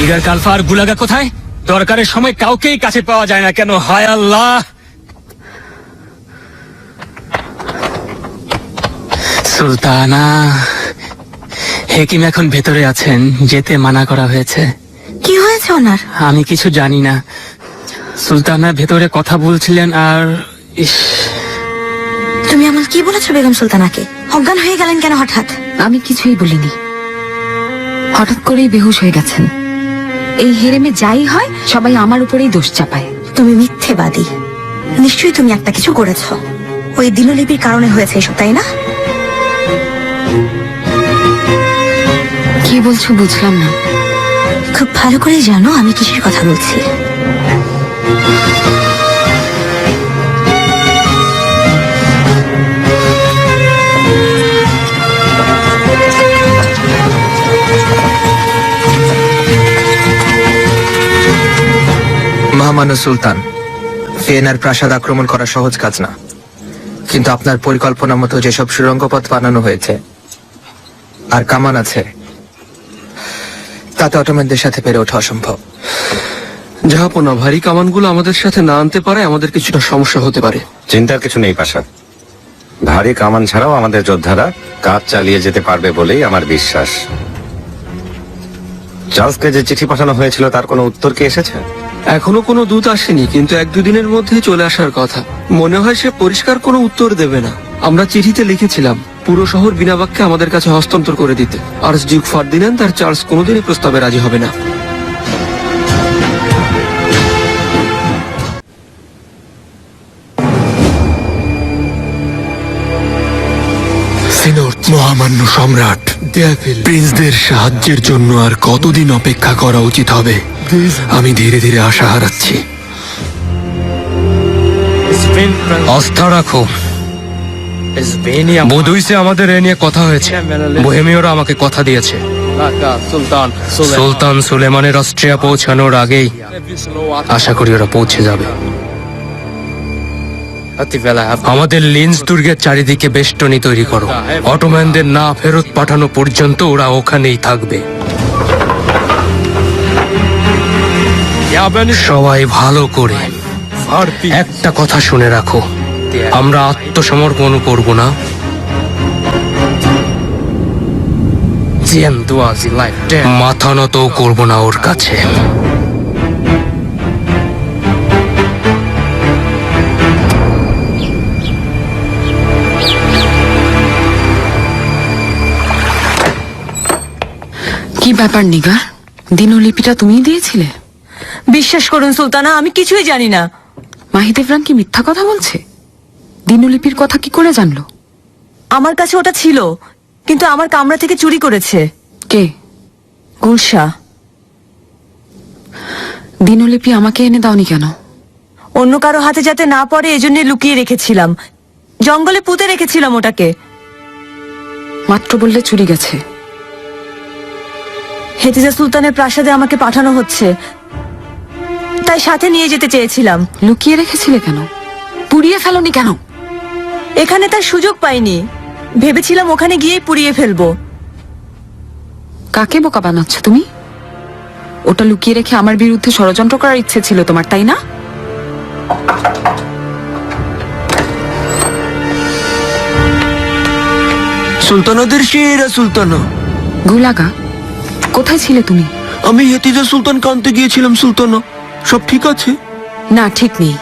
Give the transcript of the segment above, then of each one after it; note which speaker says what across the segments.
Speaker 1: নিগার কালফা আর গুলাগা কোথায়? দরকারের সময় কাউকেই কাছে পাওয়া যায় না কেন? হায় আল্লাহ! সুলতানা, হেকিম এখন ভেতরে আছেন, যেতে মানা করা হয়েছে।
Speaker 2: কি হয়েছে ওনার?
Speaker 1: আমি কিছু জানি না। সুলতানা ভেতরে কথা বলছিলেন আর ইস,
Speaker 2: তুমি এমন কি বলেছো বেগম সুলতানাকে? অজ্ঞান হয়ে গেলেন কেন হঠাৎ?
Speaker 3: আমি কিছুই বলিনি, হঠাৎ করেই বেহুশ হয়ে গেছেন। এই হেরেমে যাই হয় সবাই আমার উপরেই দোষ চাপায়।
Speaker 2: তুমি মিথ্যেবাদী। নিশ্চয়ই তুমি একটা কিছু করেছো। ওই দিনলিপির কারণে হয়েছে এসব, তাই না?
Speaker 3: কি বলছো বুঝলাম না।
Speaker 2: খুব ভালো করে জানো আমি কিসের কথা বলছি।
Speaker 4: মহামান্য সুলতান, ভিয়েনার প্রাসাদ আক্রমণ করা সহজ কাজ না, কিন্তু আপনার পরিকল্পনা মতো যেসব সুড়ঙ্গ পথ বানানো হয়েছে আর কামান আছে, তাতে অটোম্যানদের সাথে পেরে ওঠা অসম্ভব।
Speaker 5: জাহাপনা, ভারী কামানগুলো আমাদের সাথে না আনতে পারে আমাদের কিছুটা সমস্যা হতে পারে।
Speaker 6: চিন্তার কিছু নেই পাশা, ভারী কামান ছাড়াও আমাদের যোদ্ধারা কাজ চালিয়ে যেতে পারবে বলেই আমার বিশ্বাস। চার্লসকে যে চিঠি পাঠানো হয়েছিল তার কোনো উত্তর কি এসেছে?
Speaker 5: এখনো কোনো দূত আসেনি, কিন্তু 1-2 দিনের মধ্যেই চলে আসার কথা। মনে হয় সে পরিষ্কার কোনো উত্তর দেবে না। আমরা চিঠিতে লিখেছিলাম পুরো শহর বিনা বাক্যে আমাদের কাছে হস্তান্তর করে দিতে। আর্চডিউক ফার্দিন্যান্দ আর চার্লস কোনোদিনই প্রস্তাবে রাজি হবে না।
Speaker 7: মহামান্য সম্রাট, প্রিন্সদের সাহায্যের জন্য আর কতদিন অপেক্ষা করা উচিত হবে? আমি ধীরে ধীরে আশা হারাচ্ছি।
Speaker 1: আস্থা রাখো। বদুইসে আমাদের এ নিয়ে কথা হয়েছে। বোহেমীয়রা আমাকে কথা দিয়েছে সুলতান সুলেমানের অস্ট্রিয়া পৌঁছানোর আগেই আশা করি ওরা পৌঁছে যাবে। আমাদের লিন্স দুর্গের চারিদিকে বেষ্টনী তৈরি করো। অটোম্যানদের না ফেরত পাঠানো পর্যন্ত ওরা ওখানেই থাকবে। সবাই ভালো করে একটা কথা শুনে রাখো, আমরা আত্মসমর্পণ করব না। মাথা নত করব না ওর কাছে।
Speaker 3: কি ব্যাপার নিগার, দিনলিপিটা তুমিই দিয়েছিলে?
Speaker 8: বিশ্বাস করুন সুলতানা, আমি কিছুই জানি না।
Speaker 3: মাহিদেভরান কি মিথ্যা কথা বলছে? দিনলিপির কথা কি করে জানলো?
Speaker 8: আমার কাছে ওটা ছিল, কিন্তু আমার কামরা থেকে চুরি করেছে।
Speaker 3: কে?
Speaker 8: গুলশা।
Speaker 3: দিনলিপি আমাকে এনে দাওনি কেন?
Speaker 8: অন্য কারো হাতে যাতে না পড়ে এজন্য লুকিয়ে রেখেছিলাম। জঙ্গলে পুঁতে রেখেছিলাম ওটাকে।
Speaker 3: মাত্র বললে চুরি গেছে।
Speaker 8: হেতিজা সুলতানের প্রাসাদে আমাকে পাঠানো হচ্ছে, তাই সাথে নিয়ে যেতে চেয়েছিলাম।
Speaker 3: লুকিয়ে রেখেছিলে কেন? পুড়িয়ে ফেলনি কেন?
Speaker 8: এখানে তার সুযোগ পাইনি, ভেবেছিলাম ওখানে গিয়েই পুড়িয়ে ফেলবো।
Speaker 3: কাকে বোকা বানাচ্ছ তুমি? ওটা লুকিয়ে রেখে আমার বিরুদ্ধে ষড়যন্ত্র করার ইচ্ছে ছিল তোমার, তাই না?
Speaker 5: সুলতানাদের সেরা সুলতানা।
Speaker 3: গুলাগা, কোথায় ছিলে তুমি?
Speaker 5: আমি হেতিজা সুলতান কানতে গিয়েছিলাম সুলতানা। সব ঠিক আছে?
Speaker 3: না, ঠিক নেই।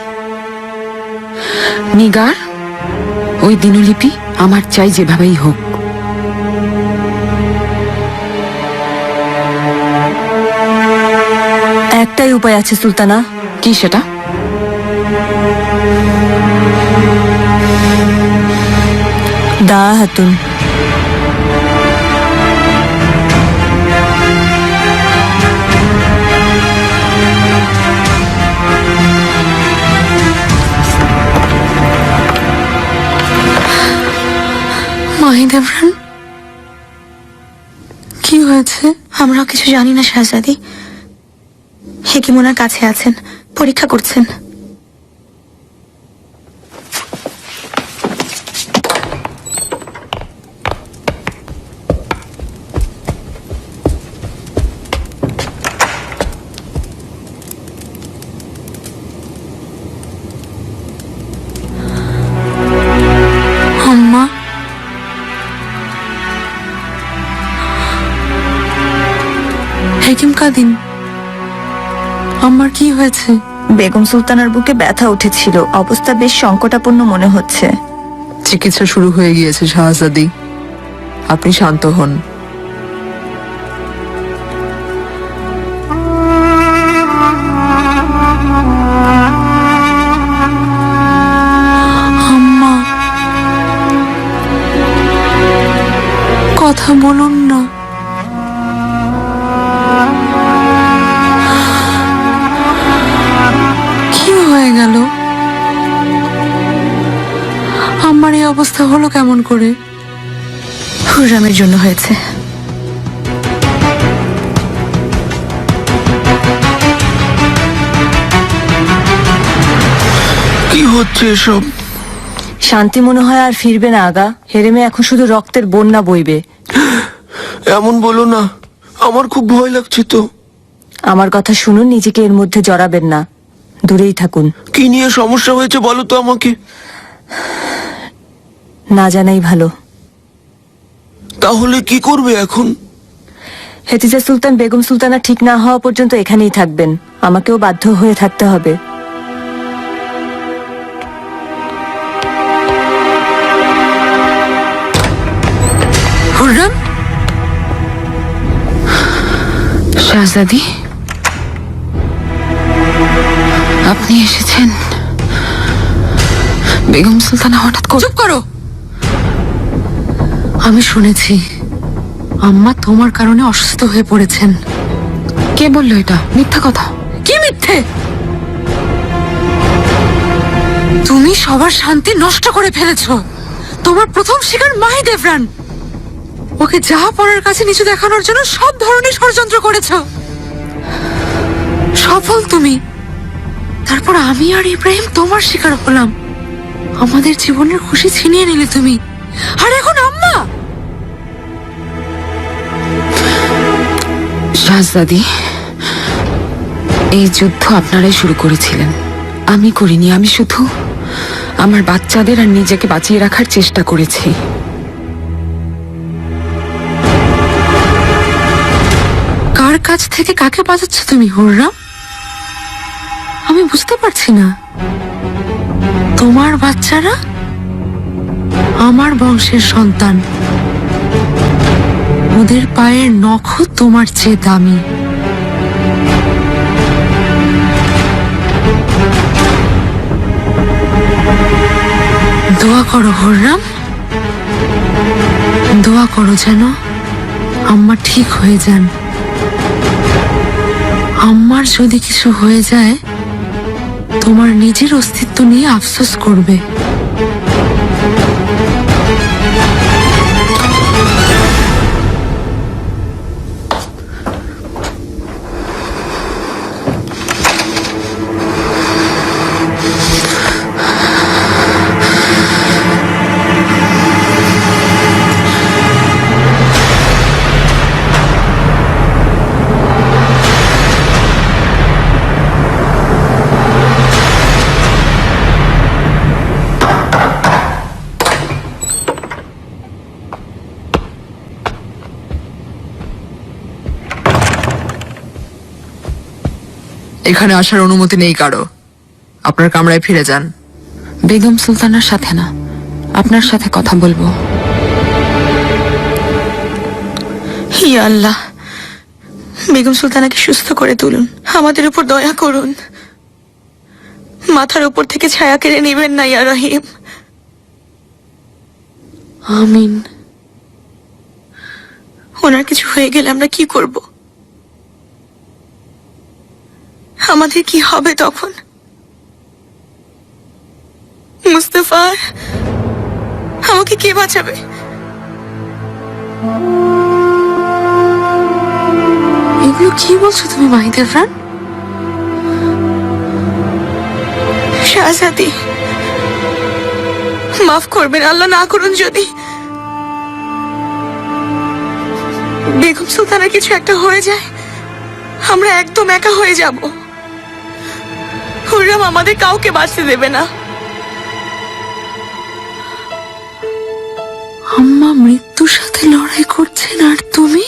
Speaker 3: নিগার, ওই দিনলিপি আমার চাই যেভাবেই হোক।
Speaker 8: একটাই উপায় আছে সুলতানা।
Speaker 3: কি সেটা?
Speaker 8: দা হাতুন।
Speaker 2: মাহিদেভরান, কি হয়েছে? আমরা কিছু জানি না শাহজাদি। হেকিম ওনার কাছে আছেন, পরীক্ষা করছেন। হাকিম কাদিন, আমার কি হয়েছে?
Speaker 8: বেগম সুলতানার বুকে ব্যথা উঠেছিল, অবস্থা বেশ সংকটাপন্ন মনে হচ্ছে।
Speaker 9: চিকিৎসা শুরু হয়ে গিয়েছে শাহজাদি, আপনি শান্ত হন।
Speaker 2: আম্মা, কথা বলুন না। কি হয়ে গেল? আমার এই অবস্থা হলো কেমন করে? হুররামের জন্য হয়েছে।
Speaker 5: কি হচ্ছে এসব?
Speaker 8: শান্তি মনে হয় আর ফিরবে না আগা। হেরেমে এখন শুধু রক্তের বন্যা বইবে।
Speaker 5: এমন বলো না, আমার খুব ভয় লাগছে তো।
Speaker 8: আমার কথা শুনুন, নিজেকে এর মধ্যে জড়াবেন না, দূরেই থাকুন।
Speaker 5: কি নিয়ে সমস্যা হয়েছে বলো তো আমাকে।
Speaker 8: না জানাই ভালো।
Speaker 5: তাহলে কি করবে এখন?
Speaker 8: হেতিজা সুলতান বেগম সুলতানা ঠিক না হওয়া পর্যন্ত এখানেই থাকবেন। আমাকেও বাধ্য হয়ে থাকতে হবে।
Speaker 2: হুররাম,
Speaker 3: শাহজাদি, আপনি এসেছেন। বেগম সুলতানা হঠাৎ করে
Speaker 2: চুপ করো। আমি শুনেছি আম্মা তোমার কারণে অসুস্থ হয়ে পড়েছেন।
Speaker 3: কে বললো এটা? মিথ্যা কথা।
Speaker 2: কি মিথ্যে? তুমি সবার শান্তি নষ্ট করে ফেলেছো। তোমার প্রথম শিকার মাহি দেবরান, ওকে যা পরের কাছে নিচু দেখানোর জন্য সব ধরনের ষড়যন্ত্র করেছো। সফল তুমি। তারপর আমি আর ইব্রাহিম তোমার শিকার হলাম। আমাদের জীবনের খুশি ছিনিয়ে নিলে তুমি। আর এখন আম্মা।
Speaker 3: শাহজাদি, এই যুদ্ধ আপনারাই শুরু করেছিলেন, আমি করিনি। আমি শুধু আমার বাচ্চাদের আর নিজেকে বাঁচিয়ে রাখার চেষ্টা করেছি।
Speaker 2: কার কাছ থেকে কাকে বাঁচাচ্ছ তুমি হুররাম? আমি বুঝতে পারছি না। তোমার বাচ্চারা আমার বংশের সন্তান, ওদের পায়ের নখও তোমার চেয়ে দামি। দোয়া করো হুররাম, দোয়া করো যেন আম্মা ঠিক হয়ে যান। আম্মার যদি কিছু হয়ে যায়, তোমার নিজের অস্তিত্ব নিয়ে আফসোস করবে।
Speaker 9: এখানে আসার অনুমতি নেই কারো, আপনার কামরায় ফিরে যান।
Speaker 3: বেগম সুলতানার সাথে না, আপনার সাথে কথা বলবো।
Speaker 2: ইয়া আল্লাহ, বেগম সুলতানাকে সুস্থ করে তুলুন। আমাদের উপর দয়া করুন। মাথার উপর থেকে ছায়া কেড়ে নেবেন না ইয়া রহিম। আমিন। ওনার কিছু হয়ে গেলে আমরা কি করব? আমাদের কি হবে তখন? মুস্তাফা, আমাকে কে বাঁচাবে? এগুলো কি বলছো তুমি মাহি দেবরান? শাহজাদি, মাফ করবেন, আল্লাহ না করুন যদি বেগম সুলতানার কিছু একটা হয়ে যায়। আমরা একদম একা হয়ে যাব। হুররাম আমাদের কাউকে বাঁচতে দেবে না। আম্মা মৃত্যুর সাথে লড়াই করছেন আর তুমি?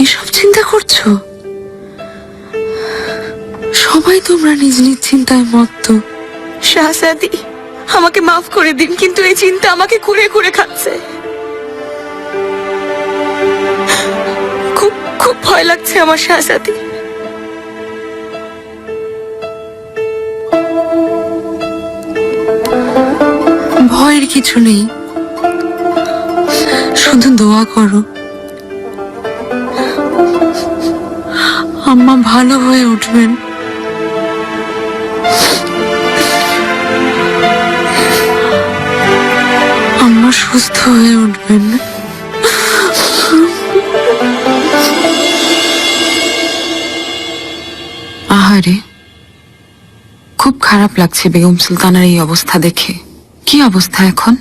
Speaker 2: এসব চিন্তা করছো? সবাই তোমরা নিজ নিজ চিন্তায় মত্ত।
Speaker 8: শাহজাদি, আমাকে মাফ করে দিন, কিন্তু এই চিন্তা আমাকে কুড়ে কুড়ে খাচ্ছে। খুব খুব ভয় লাগছে আমার শাহজাদি।
Speaker 2: ভয়ের কিছু নেই, শুধু দোয়া করো আম্মা ভালো হয়ে উঠবেন। আম্মা সুস্থ হয়ে উঠবেন।
Speaker 3: আহারে, খুব খারাপ লাগছে বেগম সুলতানার এই অবস্থা দেখে। কি অবস্থা এখন?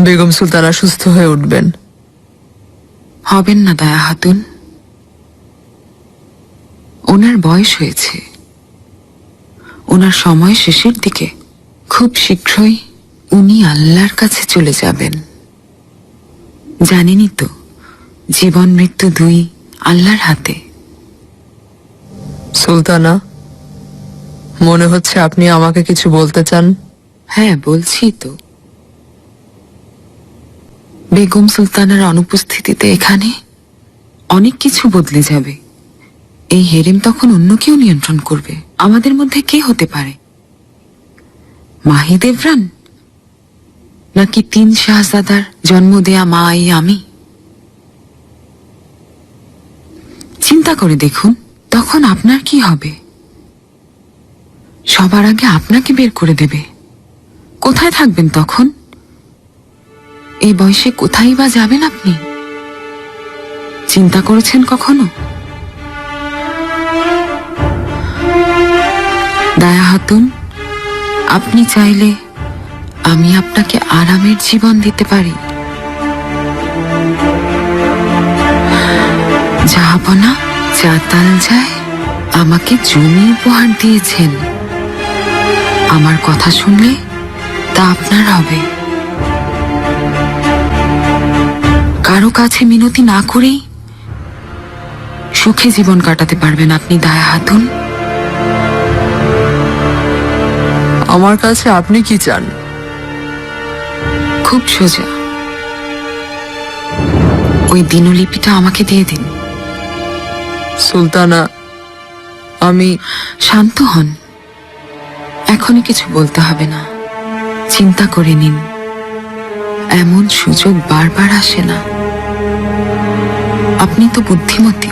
Speaker 9: বেগম সুলতানা সুস্থ হয়ে উঠবেন।
Speaker 3: হবেন না দায়া হাতুন, ওনার বয়স হয়েছে, ওনার সময় শেষের দিকে। খুব শীঘ্রই উনি আল্লাহর কাছে চলে যাবেন। জানেনই তো, জীবন মৃত্যু দুই আল্লাহর হাতে।
Speaker 9: সুলতানা, মনে হচ্ছে আপনি আমাকে কিছু বলতে চান।
Speaker 3: হ্যাঁ, বলছি তো। বেগম সুলতানার অনুপস্থিতিতে এখানে অনেক কিছু বদলে যাবে। এই হেরেম তখন অন্য কেউ নিয়ন্ত্রণ করবে। আমাদের মধ্যে কে হতে পারে? মাহি দেভরান, নাকি 3 শাহজাদার জন্ম দেয়া মা এই আমি? চিন্তা করে দেখুন, তখন আপনার কি হবে? সবার আগে আপনাকে বের করে দেবে। কোথায় থাকবেন তখন? এই বয়সে কোথায় বা যাবেন আপনি? চিন্তা করেছেন কখনো? দায়া হাতুন, আপনি চাইলে আমি আপনাকে আরামের জীবন দিতে পারি। জাহাপনা চাতাল যায় আমাকে জমি উপহার দিয়েছেন। আমার কথা শুনলে তা আপনার হবে। কারো কাছে মিনতি না করেই সুখে জীবন কাটাতে পারবেন আপনি দায়া হাতুন।
Speaker 9: আমার কাছে আপনি কি চান?
Speaker 3: খুব সোজা, ওই দিনলিপিটা আমাকে দিয়ে দিন।
Speaker 9: সুলতানা, আমি
Speaker 3: শান্ত হন, এখনই কিছু বলতে হবে না। চিন্তা করে নিন, এমন সুযোগ বারবার আসে না। আপনি তো বুদ্ধিমতী।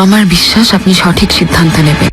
Speaker 3: আমার বিশ্বাস আপনি সঠিক সিদ্ধান্ত নেবেন।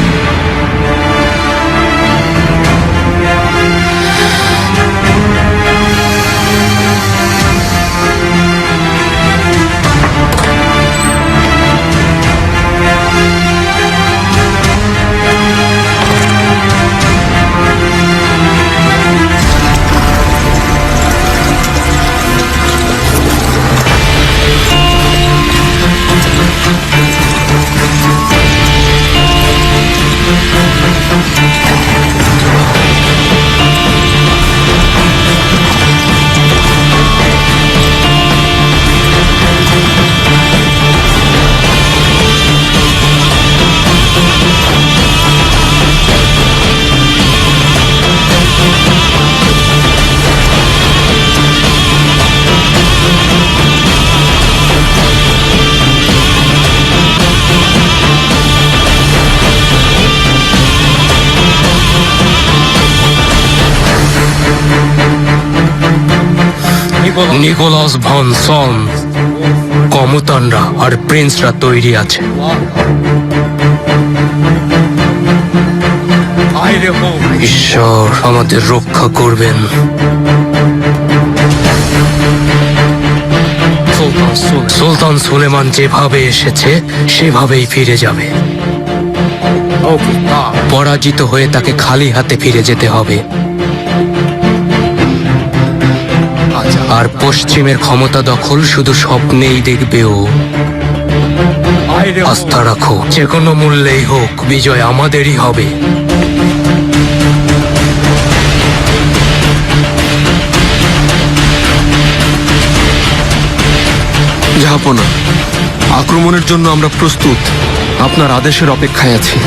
Speaker 1: নিকোলাস ভন সন, কমতানরা আর প্রিন্সরা তৈরি আছে। ঈশ্বর আমাদের রক্ষা করবেন। সুলতান সুলেমান যেভাবে এসেছে সেভাবেই ফিরে যাবে। পরাজিত হয়ে তাকে খালি হাতে ফিরে যেতে হবে। আর পশ্চিমের ক্ষমতা দখল শুধু স্বপ্নেই দেখবে ও। আস্থা রাখো, যে কোনো মূল্যেই হোক বিজয় আমাদেরই হবে।
Speaker 5: জাহাপনা, আক্রমণের জন্য আমরা প্রস্তুত। আপনার আদেশের অপেক্ষায় আছি।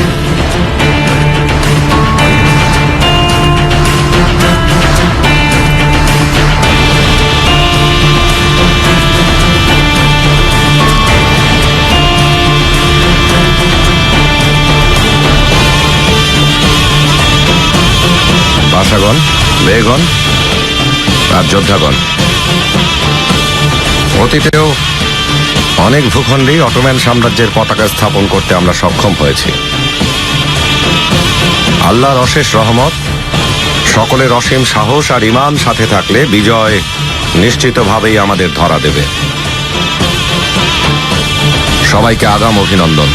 Speaker 6: পাশাগণ, বেগণ আর যোদ্ধাগণ, অতীতেও অনেক ভূখণ্ডেই অটোম্যান সাম্রাজ্যের পতাকা স্থাপন করতে আমরা সক্ষম হয়েছি। আল্লাহর অশেষ রহমত, সকলের অসীম সাহস আর ঈমান সাথে থাকলে বিজয় নিশ্চিতভাবেই আমাদের ধরা দেবে। সবাইকে আগাম অভিনন্দন।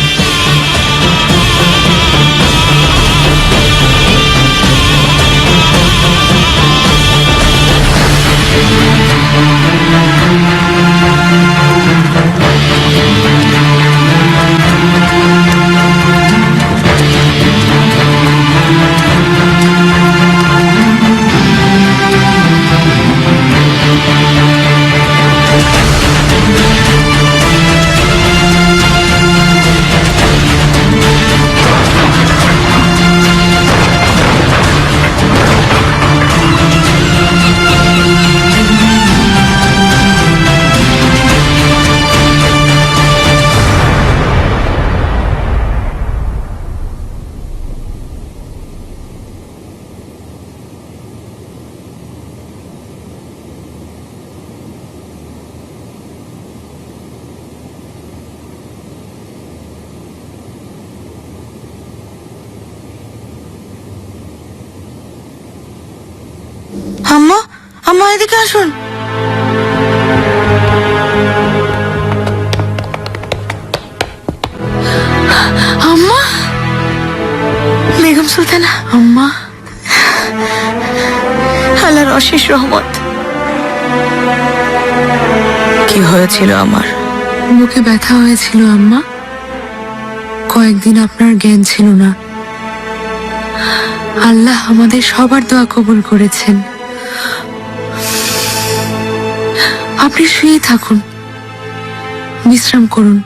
Speaker 2: আম্মা, আম্মা এদিকে আসুন। আম্মা, বেগম সুলতানা। আম্মা, আল্লাহর অশেষ রহমত। কি হয়েছিল আমার?
Speaker 3: বুকে ব্যথা হয়েছিল আম্মা, কয়েকদিন আপনার জ্ঞান ছিল না। আল্লাহ আমাদের সবার দোয়া কবুল করেছেন। আপনি শুয়ে থাকুন, বিশ্রাম করুন।